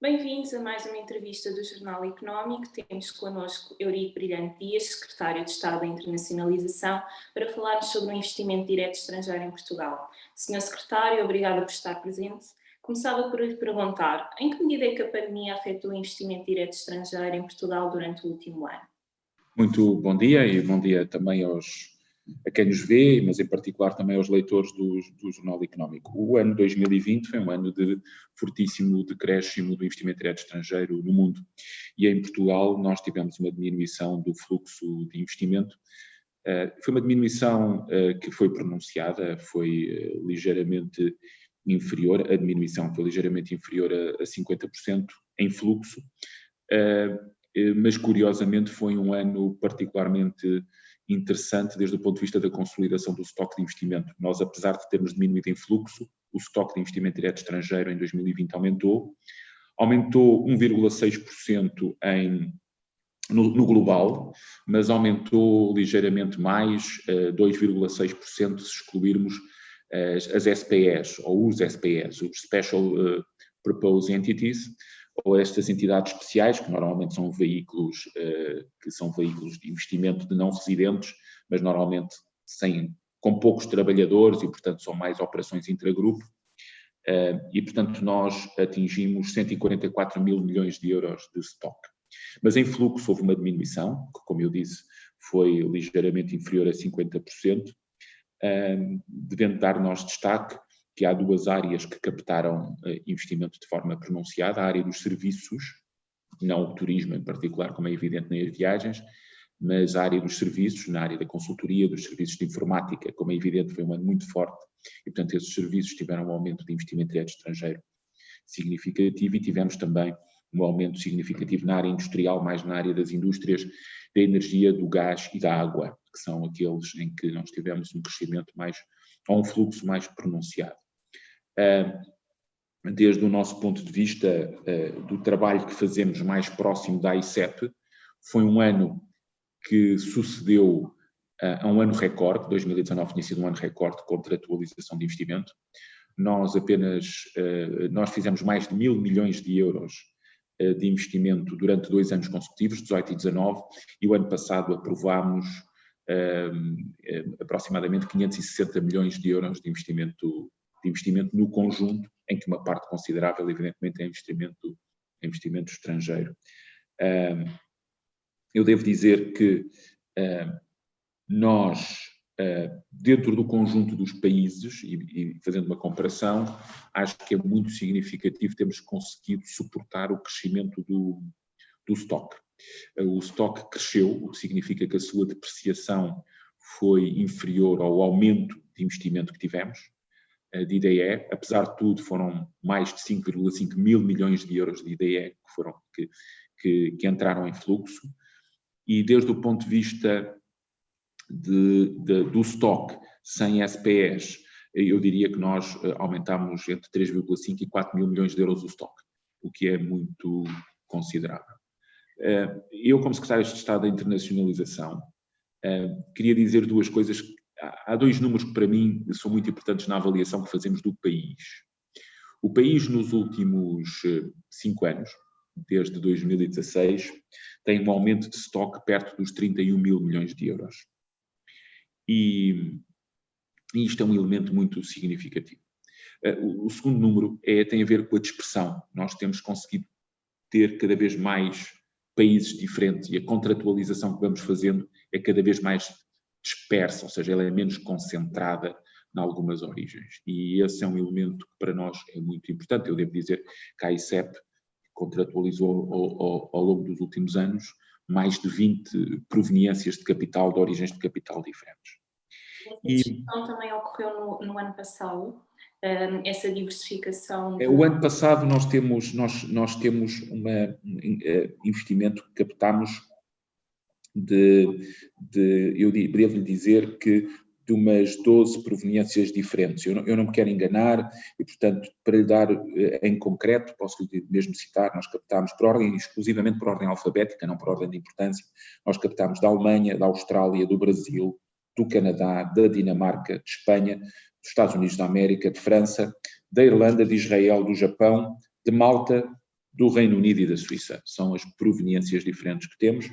Bem-vindos a mais uma entrevista do Jornal Económico. Temos connosco Eurico Brilhante Dias, Secretário de Estado da Internacionalização, para falarmos sobre o investimento direto estrangeiro em Portugal. Senhor Secretário, obrigada por estar presente. Começava por lhe perguntar, em que medida é que a pandemia afetou o investimento direto estrangeiro em Portugal durante o último ano? Muito bom dia e bom dia também a quem nos vê, mas em particular também aos leitores do Jornal Económico. O ano 2020 foi um ano de fortíssimo decréscimo do investimento direto estrangeiro no mundo e em Portugal nós tivemos uma diminuição do fluxo de investimento. Foi uma diminuição que foi pronunciada, foi ligeiramente inferior, a diminuição foi ligeiramente inferior a 50% em fluxo, mas curiosamente foi um ano particularmente interessante desde o ponto de vista da consolidação do estoque de investimento. Nós, apesar de termos diminuído em fluxo, o estoque de investimento direto estrangeiro em 2020 aumentou 1,6% no global, mas aumentou ligeiramente mais, 2,6% se excluirmos as SPEs, ou os SPEs, os Special Purpose Entities, ou estas entidades especiais, que normalmente são veículos de investimento de não residentes, mas normalmente com poucos trabalhadores e, portanto, são mais operações intragrupo. E, portanto, nós atingimos 144 mil milhões de euros de stock. Mas em fluxo houve uma diminuição, que, como eu disse, foi ligeiramente inferior a 50%, devendo dar nós destaque que há duas áreas que captaram investimento de forma pronunciada: a área dos serviços, não o turismo em particular, como é evidente nas viagens, mas a área dos serviços, na área da consultoria, dos serviços de informática, como é evidente, foi um ano muito forte e, portanto, esses serviços tiveram um aumento de investimento direto estrangeiro significativo e tivemos também um aumento significativo na área industrial, mais na área das indústrias da energia, do gás e da água, que são aqueles em que nós tivemos um crescimento ou um fluxo mais pronunciado. Desde o nosso ponto de vista do trabalho que fazemos mais próximo da AICEP, foi um ano que sucedeu a um ano recorde. 2019 tinha sido um ano recorde de contratualização de investimento. Nós fizemos mais de 1.000 milhões de euros de investimento durante 2 anos consecutivos, 18 e 19, e o ano passado aprovámos aproximadamente 560 milhões de euros de investimento no conjunto, em que uma parte considerável, evidentemente, é investimento estrangeiro. Eu devo dizer que nós, dentro do conjunto dos países, e fazendo uma comparação, acho que é muito significativo termos conseguido suportar o crescimento do estoque. O estoque cresceu, o que significa que a sua depreciação foi inferior ao aumento de investimento que tivemos, de IDE. Apesar de tudo, foram mais de 5,5 mil milhões de euros de IDE que entraram em fluxo, e desde o ponto de vista do estoque sem SPEs, eu diria que nós aumentámos entre 3,5 e 4 mil milhões de euros o estoque, o que é muito considerável. Eu, como Secretário de Estado da Internacionalização, queria dizer duas coisas. Há 2 números que para mim são muito importantes na avaliação que fazemos do país. O país nos últimos 5 anos, desde 2016, tem um aumento de estoque perto dos 31 mil milhões de euros. E isto é um elemento muito significativo. O segundo número tem a ver com a dispersão. Nós temos conseguido ter cada vez mais países diferentes e a contratualização que vamos fazendo é cada vez mais dispersa, ou seja, ela é menos concentrada em algumas origens. E esse é um elemento que para nós é muito importante. Eu devo dizer que a AICEP contratualizou ao longo dos últimos anos mais de 20 proveniências de capital, de origens de capital diferentes. Essa discussão também ocorreu no ano passado, essa diversificação? O ano passado nós temos um investimento que captámos eu devo lhe dizer que de umas 12 proveniências diferentes. Eu não me quero enganar e, portanto, para lhe dar em concreto, posso lhe mesmo citar, nós captámos exclusivamente por ordem alfabética, não por ordem de importância, nós captámos da Alemanha, da Austrália, do Brasil, do Canadá, da Dinamarca, de Espanha, dos Estados Unidos da América, de França, da Irlanda, de Israel, do Japão, de Malta, do Reino Unido e da Suíça. São as proveniências diferentes que temos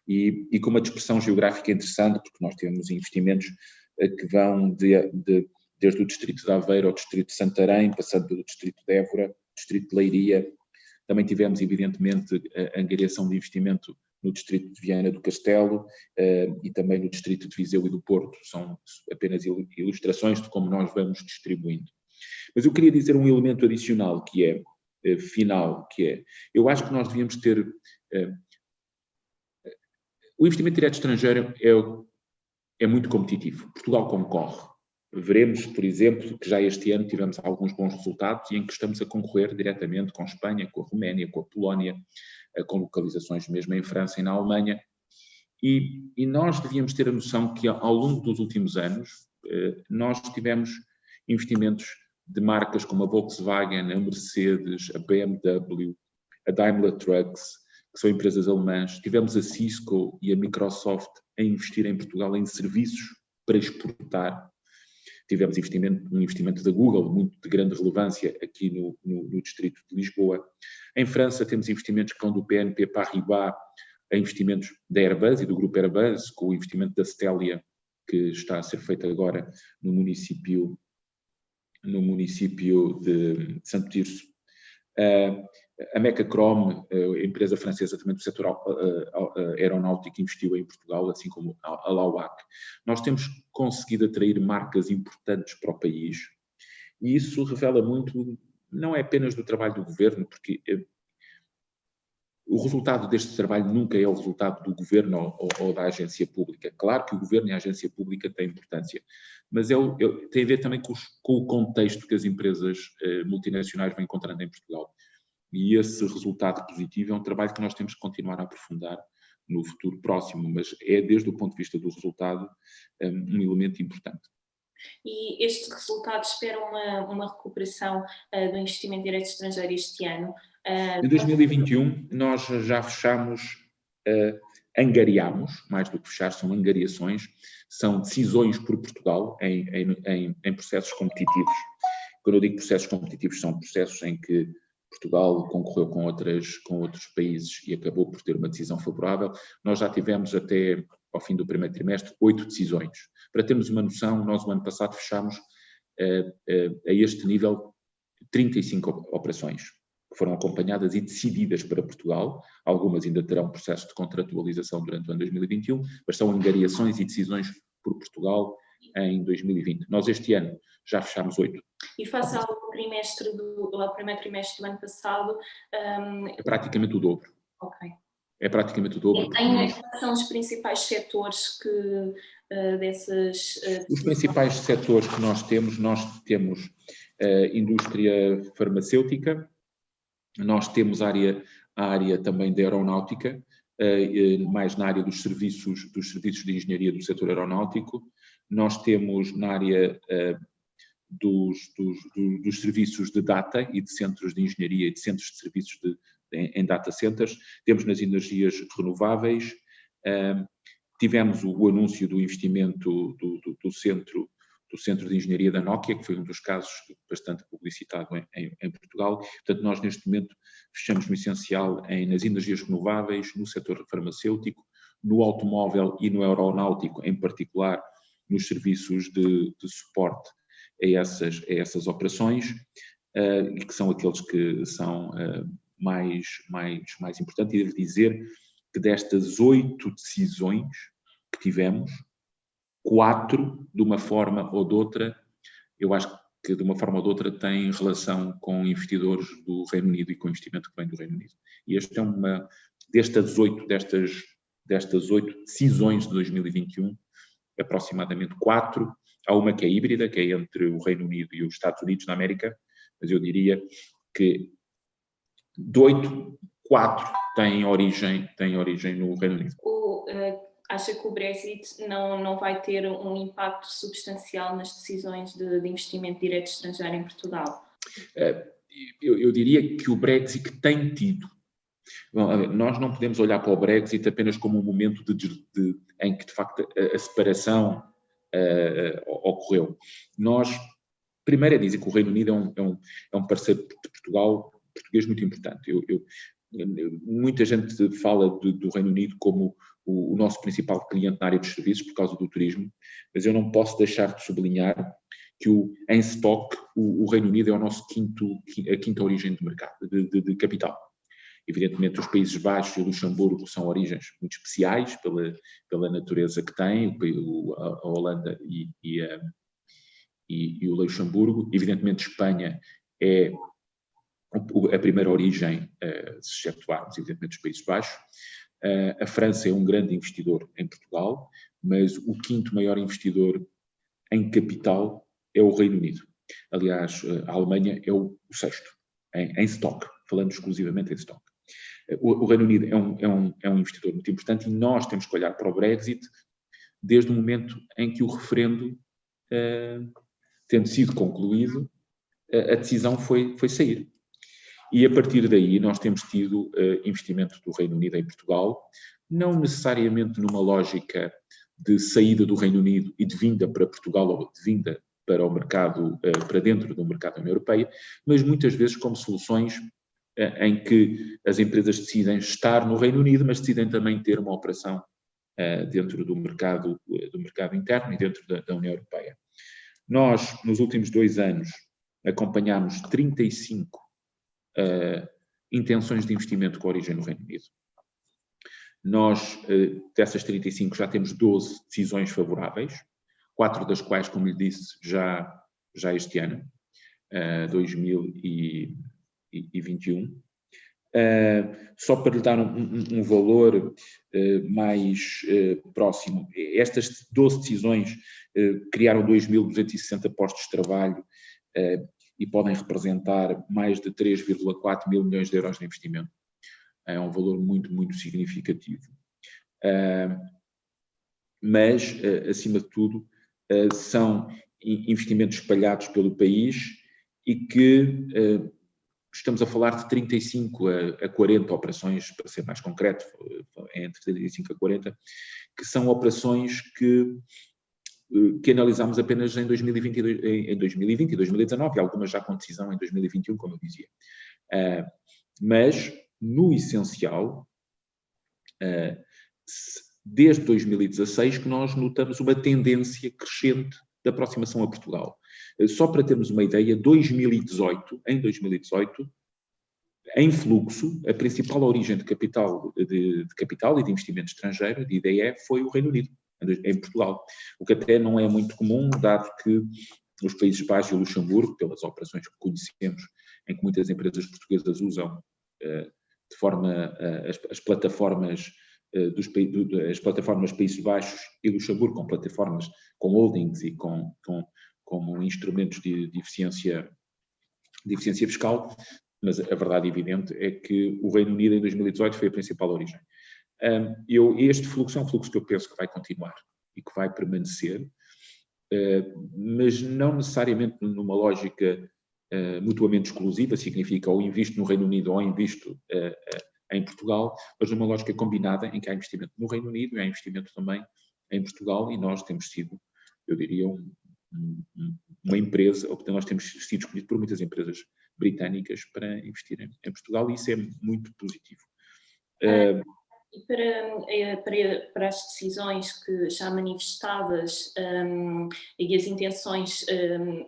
e com uma dispersão geográfica interessante, porque nós temos investimentos que vão desde o distrito de Aveiro ao distrito de Santarém, passando pelo distrito de Évora, distrito de Leiria. Também tivemos, evidentemente, a angariação de investimento no distrito de Viana do Castelo e também no distrito de Viseu e do Porto. São apenas ilustrações de como nós vamos distribuindo. Mas eu queria dizer um elemento adicional que é final, que é, eu acho que nós devíamos ter, o investimento direto estrangeiro é muito competitivo, Portugal concorre. Veremos, por exemplo, que já este ano tivemos alguns bons resultados e em que estamos a concorrer diretamente com a Espanha, com a Roménia, com a Polónia, com localizações mesmo em França e na Alemanha, e nós devíamos ter a noção que ao longo dos últimos anos nós tivemos investimentos de marcas como a Volkswagen, a Mercedes, a BMW, a Daimler Trucks, que são empresas alemãs. Tivemos a Cisco e a Microsoft a investir em Portugal em serviços para exportar. Tivemos um investimento da Google, muito de grande relevância aqui no distrito de Lisboa. Em França temos investimentos que vão do BNP Paribas a investimentos da Airbus e do grupo Airbus, com o investimento da Stelia, que está a ser feito agora no município de Santo Tirso. A Mecachrome, a empresa francesa também do setor aeronáutico, investiu em Portugal, assim como a Lauac. Nós temos conseguido atrair marcas importantes para o país e isso revela muito, não é apenas do trabalho do governo, porque o resultado deste trabalho nunca é o resultado do governo ou da agência pública. Claro que o governo e a agência pública têm importância, mas tem a ver também com o contexto que as empresas multinacionais vão encontrando em Portugal. E esse resultado positivo é um trabalho que nós temos que continuar a aprofundar no futuro próximo, mas é, desde o ponto de vista do resultado, um elemento importante. E este resultado espera uma recuperação do investimento direto estrangeiro este ano? Em 2021, nós já fechamos, angariamos, mais do que fechar, são angariações, são decisões por Portugal em processos competitivos. Quando eu digo processos competitivos, são processos em que Portugal concorreu com outros países e acabou por ter uma decisão favorável. Nós já tivemos até ao fim do primeiro trimestre 8 decisões. Para termos uma noção, nós o ano passado fechamos a este nível 35 operações que foram acompanhadas e decididas para Portugal. Algumas ainda terão processo de contratualização durante o ano 2021, mas são angariações e decisões por Portugal em 2020. Nós este ano já fechámos 8. E face ao primeiro trimestre do ano passado... É praticamente o dobro. Ok. É praticamente o dobro. Quais são os principais setores dessas... Os principais setores que nós temos indústria farmacêutica, nós temos a área também da aeronáutica, mais na área dos serviços de engenharia do setor aeronáutico. Nós temos na área dos serviços de data e de centros de engenharia e de centros de serviços em data centers. Temos nas energias renováveis. Tivemos o anúncio do investimento do Centro de Engenharia da Nokia, que foi um dos casos bastante publicitado em Portugal. Portanto, nós neste momento fechamos no essencial nas energias renováveis, no setor farmacêutico, no automóvel e no aeronáutico, em particular nos serviços de suporte a essas operações, e que são aqueles que são mais importantes. E devo dizer que destas 8 decisões que tivemos, 4, de uma forma ou de outra, eu acho que de uma forma ou de outra têm relação com investidores do Reino Unido e com investimento que vem do Reino Unido. E esta é destas 8 decisões de 2021, aproximadamente 4, há uma que é híbrida, que é entre o Reino Unido e os Estados Unidos na América, mas eu diria que de 8, 4 têm origem no Reino Unido. Acha que o Brexit não vai ter um impacto substancial nas decisões de investimento direto estrangeiro em Portugal? Eu diria que o Brexit tem tido. Bom, nós não podemos olhar para o Brexit apenas como um momento em que, de facto, a separação ocorreu. Primeiro é dizer que o Reino Unido é um parceiro de Portugal português muito importante. Muita gente fala do Reino Unido como o nosso principal cliente na área dos serviços por causa do turismo, mas eu não posso deixar de sublinhar que em stock o Reino Unido é o nosso a quinta origem de mercado, de capital. Evidentemente os Países Baixos e o Luxemburgo são origens muito especiais pela natureza que têm, a Holanda e o Luxemburgo. Evidentemente Espanha é a primeira origem, se excetuarmos evidentemente os Países Baixos. A França é um grande investidor em Portugal, mas o quinto maior investidor em capital é o Reino Unido. Aliás, a Alemanha é o sexto, em stock, falando exclusivamente em stock. O Reino Unido é um investidor muito importante e nós temos que olhar para o Brexit desde o momento em que o referendo, tendo sido concluído, a decisão foi sair. E a partir daí nós temos tido investimento do Reino Unido em Portugal, não necessariamente numa lógica de saída do Reino Unido e de vinda para Portugal ou de vinda para o mercado, para dentro do mercado da União Europeia, mas muitas vezes como soluções em que as empresas decidem estar no Reino Unido, mas decidem também ter uma operação dentro do mercado interno e dentro da União Europeia. Nós, nos últimos 2 anos, acompanhámos 35 intenções de investimento com origem no Reino Unido. Nós, dessas 35, já temos 12 decisões favoráveis, 4 das quais, como lhe disse, já este ano, 2021. Só para lhe dar um valor mais próximo, estas 12 decisões criaram 2.260 postos de trabalho e podem representar mais de 3,4 mil milhões de euros de investimento. É um valor muito, muito significativo. Mas, acima de tudo, são investimentos espalhados pelo país e que estamos a falar de 35 a 40 operações, para ser mais concreto, entre 35 a 40, que são operações que analisámos apenas em 2020 e 2019, e algumas já com decisão em 2021, como eu dizia. Mas, no essencial, desde 2016 que nós notamos uma tendência crescente de aproximação a Portugal. Só para termos uma ideia, em 2018, em fluxo, a principal origem de capital e de investimento estrangeiro, de IDE, foi o Reino Unido, em Portugal. O que até não é muito comum, dado que os Países Baixos e o Luxemburgo, pelas operações que conhecemos, em que muitas empresas portuguesas usam de forma as plataformas as plataformas Países Baixos e Luxemburgo, com plataformas, com holdings e como instrumentos de eficiência fiscal, mas a verdade evidente é que o Reino Unido em 2018 foi a principal origem. Este fluxo é um fluxo que eu penso que vai continuar e que vai permanecer, mas não necessariamente numa lógica mutuamente exclusiva, significa ou invisto no Reino Unido ou invisto em Portugal, mas numa lógica combinada em que há investimento no Reino Unido e há investimento também em Portugal, e nós temos sido, eu diria, uma empresa, ou nós temos sido escolhidos por muitas empresas britânicas para investir em Portugal, e isso é muito positivo. Para as decisões que já manifestadas e as intenções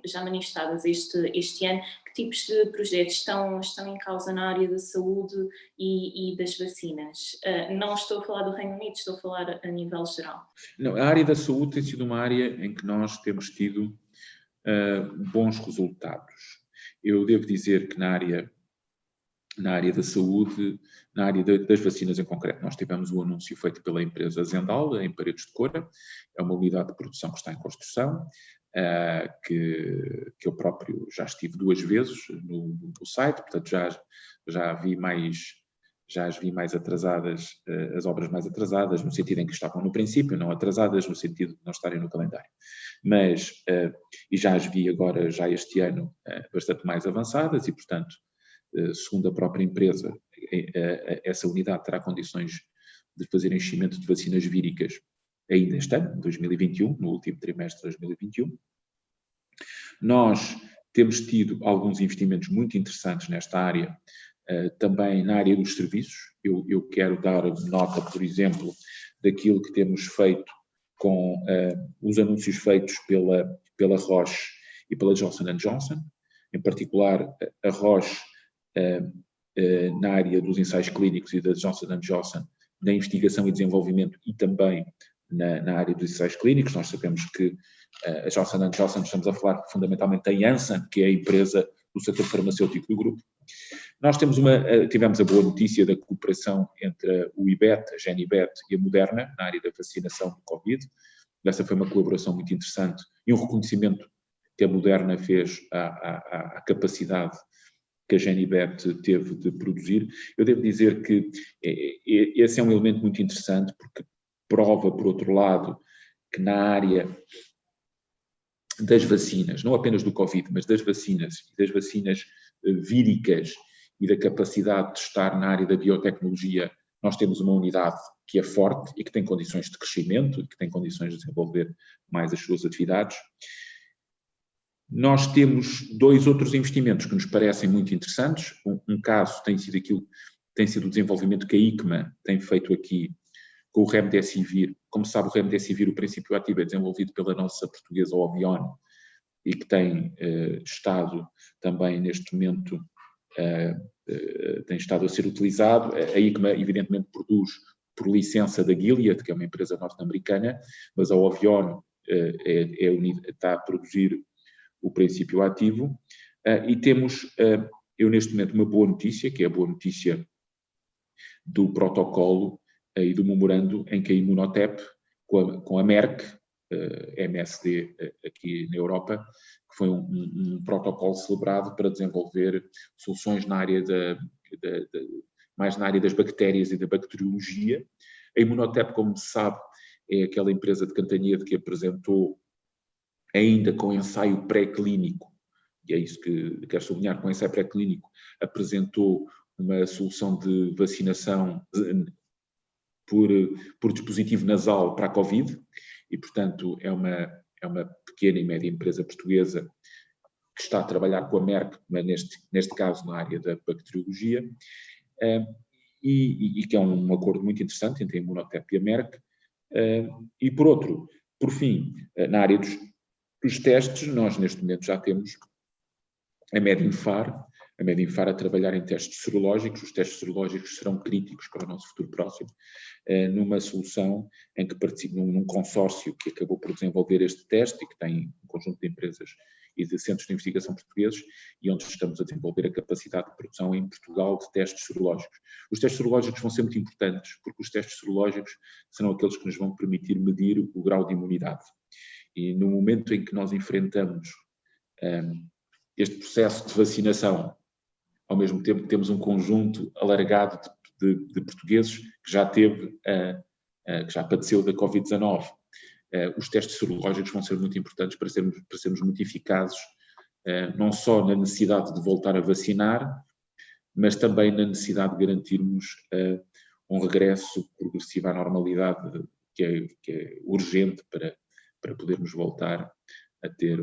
já manifestadas este ano, que tipos de projetos estão em causa na área da saúde e das vacinas? Não estou a falar do Reino Unido, estou a falar a nível geral. Não, a área da saúde tem sido uma área em que nós temos tido bons resultados. Eu devo dizer que na área da saúde, na área das vacinas em concreto, nós tivemos o anúncio feito pela empresa Zendal, em Paredes de Cora, é uma unidade de produção que está em construção, que eu próprio já estive 2 vezes no site, portanto já as vi mais atrasadas, as obras mais atrasadas, no sentido em que estavam no princípio, não atrasadas no sentido de não estarem no calendário. Mas, e já as vi agora, já este ano, bastante mais avançadas e, portanto, segundo a própria empresa, essa unidade terá condições de fazer enchimento de vacinas víricas ainda este ano, 2021, no último trimestre de 2021. Nós Temos tido alguns investimentos muito interessantes nesta área, também na área dos serviços. Eu quero dar nota, por exemplo, daquilo que temos feito com os anúncios feitos pela Roche e pela Johnson & Johnson, em particular a Roche na área dos ensaios clínicos e da Johnson & Johnson na investigação e desenvolvimento e também na área dos ensaios clínicos. Nós sabemos que a Johnson & Johnson, estamos a falar fundamentalmente da Janssen, que é a empresa do setor farmacêutico do grupo. Nós tivemos a boa notícia da cooperação entre o IBET, a Genibet e a Moderna na área da vacinação do Covid. Essa foi uma colaboração muito interessante e um reconhecimento que a Moderna fez à capacidade que a Genibet teve de produzir. Eu devo dizer que esse é um elemento muito interessante, porque prova, por outro lado, que na área das vacinas, não apenas do Covid, mas das vacinas víricas e da capacidade de estar na área da biotecnologia, nós temos uma unidade que é forte e que tem condições de crescimento e que tem condições de desenvolver mais as suas atividades. Nós temos 2 outros investimentos que nos parecem muito interessantes. Um caso tem sido o desenvolvimento que a ICMA tem feito aqui com o Remdesivir. Como se sabe, o Remdesivir, o princípio ativo, é desenvolvido pela nossa portuguesa Obion e que tem estado também neste momento tem estado a ser utilizado. A ICMA, evidentemente, produz por licença da Gilead, que é uma empresa norte-americana, mas a Obion está a produzir o princípio ativo. E temos, eu neste momento, uma boa notícia, que é a boa notícia do protocolo e do memorando em que a Immunotep, com a Merck, MSD aqui na Europa, que foi um protocolo celebrado para desenvolver soluções na área mais na área das bactérias e da bacteriologia. A Immunotep, como se sabe, é aquela empresa de Cantanhede que apresentou, ainda com ensaio pré-clínico, e é isso que quero sublinhar, com ensaio pré-clínico, apresentou uma solução de vacinação por dispositivo nasal para a Covid, e, portanto, é uma pequena e média empresa portuguesa que está a trabalhar com a Merck, mas neste caso na área da bacteriologia, e que é um acordo muito interessante entre a Immunotep e a Merck. E, por fim, na área dos testes, nós neste momento já temos a Medinfar a trabalhar em testes serológicos. Os testes serológicos serão críticos para o nosso futuro próximo, numa solução em que participa num consórcio que acabou por desenvolver este teste e que tem um conjunto de empresas e de centros de investigação portugueses, e onde estamos a desenvolver a capacidade de produção em Portugal de testes serológicos. Os testes serológicos vão ser muito importantes, porque os testes serológicos serão aqueles que nos vão permitir medir o grau de imunidade. E no momento em que nós enfrentamos este processo de vacinação, ao mesmo tempo que temos um conjunto alargado de portugueses que já padeceu da Covid-19, os testes serológicos vão ser muito importantes para sermos muito eficazes, não só na necessidade de voltar a vacinar, mas também na necessidade de garantirmos um regresso progressivo à normalidade que é urgente para podermos voltar a ter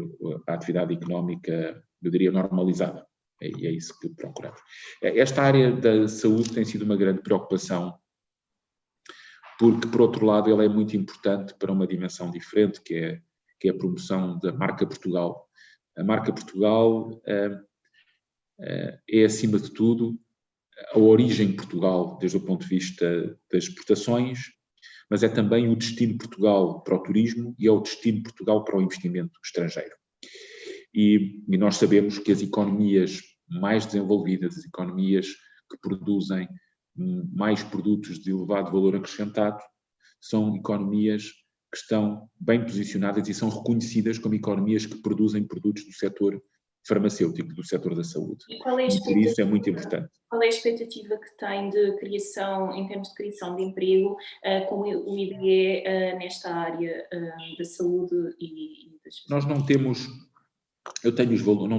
a atividade económica, eu diria, normalizada. E é isso que procuramos. Esta área da saúde tem sido uma grande preocupação, porque, por outro lado, ela é muito importante para uma dimensão diferente, que é a promoção da marca Portugal. A marca Portugal é, acima de tudo, a origem de Portugal, desde o ponto de vista das exportações, mas é também o destino Portugal para o turismo e é o destino Portugal para o investimento estrangeiro. E nós sabemos que as economias mais desenvolvidas, as economias que produzem mais produtos de elevado valor acrescentado, são economias que estão bem posicionadas e são reconhecidas como economias que produzem produtos do setor farmacêutico, do setor da saúde. E por isso é muito importante. Qual é a expectativa que tem de criação, em termos de criação de emprego, com o IBE nesta área da saúde e das pessoas? Nós não temos... não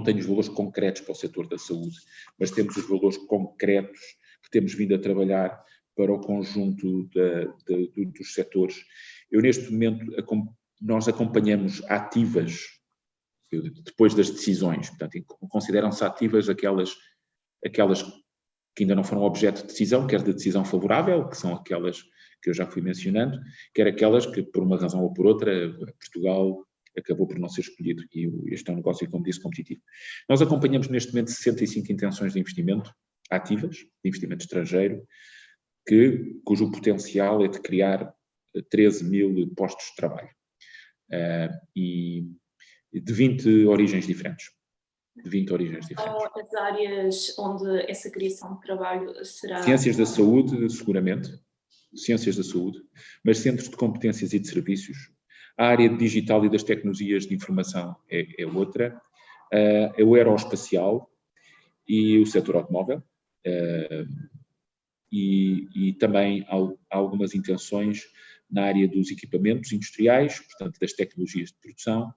tenho os valores concretos para o setor da saúde, mas temos os valores concretos que temos vindo a trabalhar para o conjunto dos setores. Eu, neste momento, nós acompanhamos ativas depois das decisões. Portanto, consideram-se ativas aquelas que ainda não foram objeto de decisão, quer de decisão favorável, que são aquelas que eu já fui mencionando, quer aquelas que, por uma razão ou por outra, Portugal acabou por não ser escolhido. E este é um negócio, como disse, competitivo. Nós acompanhamos neste momento 65 intenções de investimento ativas, de investimento estrangeiro, cujo potencial é de criar 13 mil postos de trabalho. E de 20 origens diferentes. São as áreas onde essa criação de trabalho será... Ciências da saúde, seguramente. Ciências da saúde. Mas centros de competências e de serviços. A área digital e das tecnologias de informação é outra. É o aeroespacial e o setor automóvel. E também há algumas intenções na área dos equipamentos industriais, portanto, das tecnologias de produção,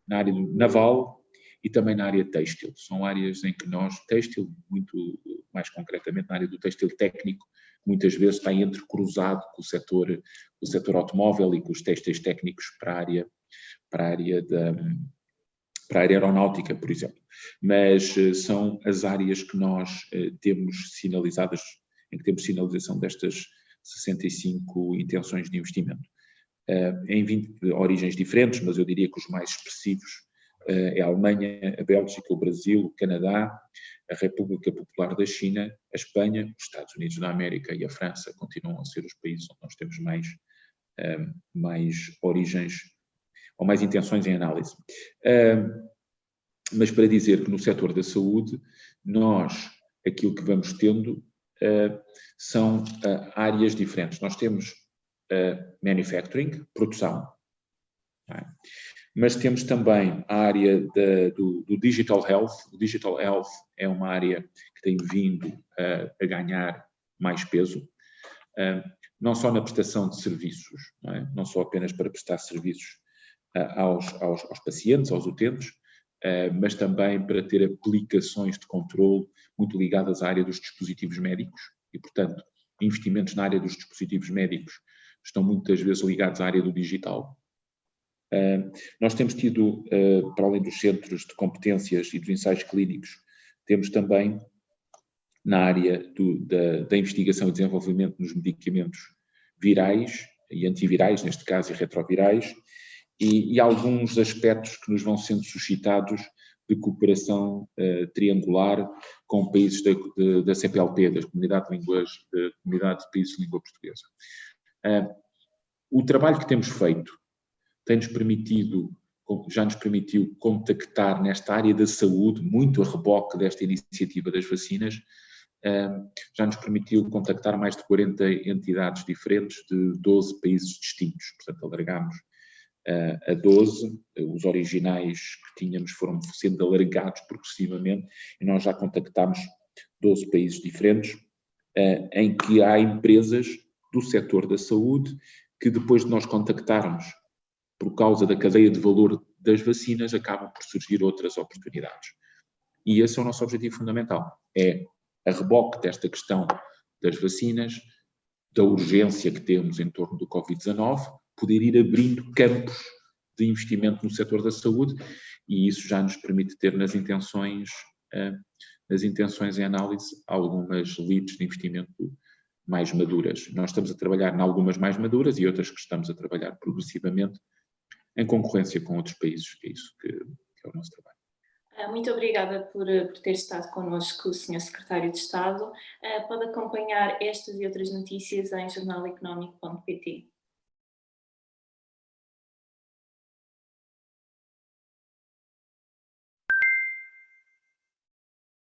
na área naval e também na área têxtil. São áreas em que têxtil, muito mais concretamente na área do têxtil técnico, muitas vezes está entrecruzado com o setor automóvel e com os têxteis técnicos para a área aeronáutica, por exemplo. Mas são as áreas que nós temos sinalizadas, em que temos sinalização destas 65 intenções de investimento. Em 20 origens diferentes, mas eu diria que os mais expressivos é a Alemanha, a Bélgica, o Brasil, o Canadá, a República Popular da China, a Espanha, os Estados Unidos da América e a França continuam a ser os países onde nós temos mais origens ou mais intenções em análise. Mas para dizer que no setor da saúde, aquilo que vamos tendo são áreas diferentes. Nós temos manufacturing, produção, não é? Mas temos também a área do digital health. O digital health é uma área que tem vindo a ganhar mais peso, não só na prestação de serviços, não é? Não só apenas para prestar serviços aos pacientes, aos utentes, mas também para ter aplicações de controle muito ligadas à área dos dispositivos médicos e, portanto, investimentos na área dos dispositivos médicos estão muitas vezes ligados à área do digital. Nós temos tido, para além dos centros de competências e dos ensaios clínicos, temos também na área da investigação e desenvolvimento nos medicamentos virais e antivirais, neste caso, e retrovirais, e alguns aspectos que nos vão sendo suscitados de cooperação triangular com países da CPLP, da Comunidade de Países de Língua Portuguesa. O trabalho que temos feito já nos permitiu contactar nesta área da saúde, muito a reboque desta iniciativa das vacinas, já nos permitiu contactar mais de 40 entidades diferentes de 12 países distintos. Portanto, alargámos a 12, os originais que tínhamos foram sendo alargados progressivamente e nós já contactámos 12 países diferentes, em que há empresas do setor da saúde que depois de nós contactarmos por causa da cadeia de valor das vacinas, acabam por surgir outras oportunidades. E esse é o nosso objetivo fundamental, é a reboque desta questão das vacinas, da urgência que temos em torno do Covid-19, poder ir abrindo campos de investimento no setor da saúde, e isso já nos permite ter nas intenções em análise algumas leads de investimento mais maduras. Nós estamos a trabalhar em algumas mais maduras e outras que estamos a trabalhar progressivamente em concorrência com outros países, que é isso que é o nosso trabalho. Muito obrigada por ter estado connosco, Sr. Secretário de Estado. Pode acompanhar estas e outras notícias em jornaleconómico.pt.